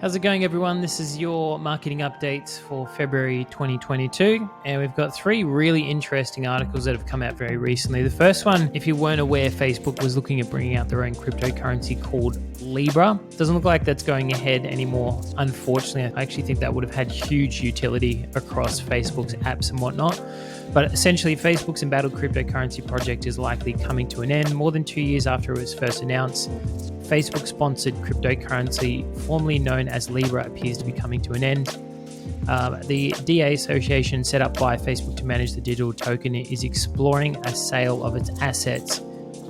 How's it going, everyone? This is your marketing updates for February 2022, and we've got three really interesting articles that have come out very recently. The first one, if you weren't aware, Facebook was looking at bringing out their own cryptocurrency called Libra. Doesn't look like that's going ahead anymore, unfortunately. I actually think that would have had huge utility across Facebook's apps and whatnot. But essentially, Facebook's embattled cryptocurrency project is likely coming to an end more than 2 years after it was first announced. Facebook-sponsored cryptocurrency, formerly known as Libra, appears to be coming to an end. The DA Association, set up by Facebook to manage the digital token, is exploring a sale of its assets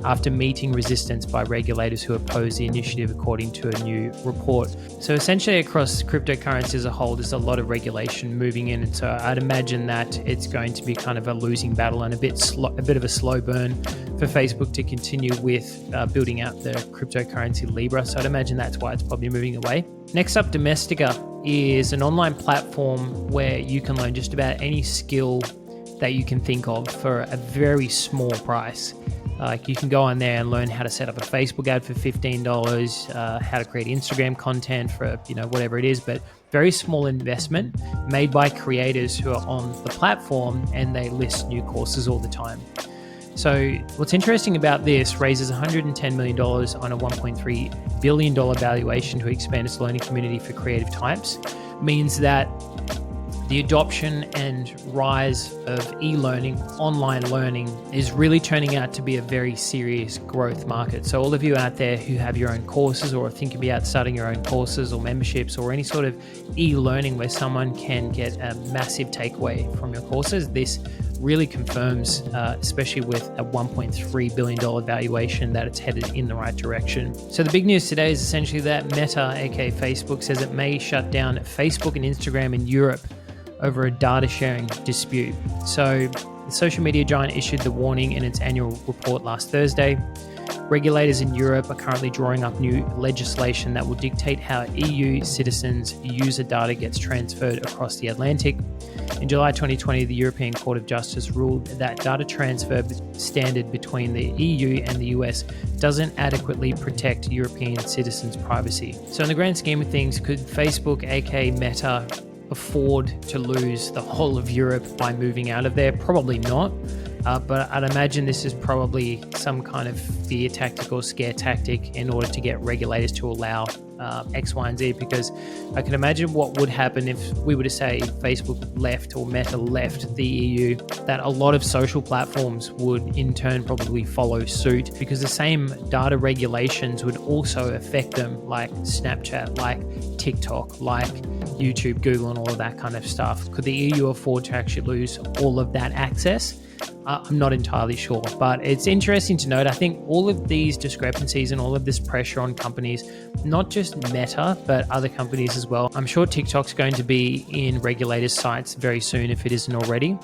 after meeting resistance by regulators who oppose the initiative, according to a new report. So essentially, across cryptocurrency as a whole, there's a lot of regulation moving in, and so I'd imagine that it's going to be kind of a losing battle and a bit of a slow burn for Facebook to continue with building out the cryptocurrency Libra. So I'd imagine that's why it's probably moving away. Next up, Domestica is an online platform where you can learn just about any skill that you can think of for a very small price. Like you can go on there and learn how to set up a Facebook ad for $15, how to create Instagram content for, whatever it is, but very small investment made by creators who are on the platform, and they list new courses all the time. So what's interesting about this, raises $110 million on a $1.3 billion valuation to expand its learning community for creative types, means that the adoption and rise of e-learning, online learning, is really turning out to be a very serious growth market. So all of you out there who have your own courses or think about starting your own courses or memberships or any sort of e-learning where someone can get a massive takeaway from your courses, this really confirms, especially with a $1.3 billion valuation, that it's headed in the right direction. So the big news today is essentially that Meta, aka Facebook, says it may shut down Facebook and Instagram in Europe over a data sharing dispute. So the social media giant issued the warning in its annual report last Thursday. Regulators in Europe are currently drawing up new legislation that will dictate how EU citizens' user data gets transferred across the Atlantic. In July 2020, the European Court of Justice ruled that data transfer standard between the EU and the US doesn't adequately protect European citizens' privacy. So in the grand scheme of things, could Facebook, aka Meta, afford to lose the whole of Europe by moving out of there? Probably not. But I'd imagine this is probably some kind of fear tactic or scare tactic in order to get regulators to allow X, Y, and Z, because I can imagine what would happen if we were to say Facebook left or Meta left the EU, that a lot of social platforms would in turn probably follow suit, because the same data regulations would also affect them, like Snapchat, like TikTok, like YouTube, Google, and all of that kind of stuff. Could the EU afford to actually lose all of that access? I'm not entirely sure, but it's interesting to note. I think all of these discrepancies and all of this pressure on companies, not just Meta, but other companies as well. I'm sure TikTok's going to be in regulators' sights very soon if it isn't already.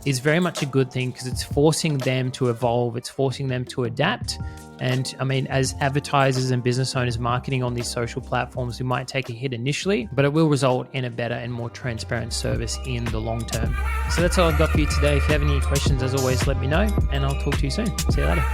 Is very much a good thing, because it's forcing them to evolve. It's forcing them to adapt. And I mean, as advertisers and business owners marketing on these social platforms, we might take a hit initially, but it will result in a better and more transparent service in the long term. So that's all I've got for you today. If you have any questions, as always, let me know, and I'll talk to you soon. See you later.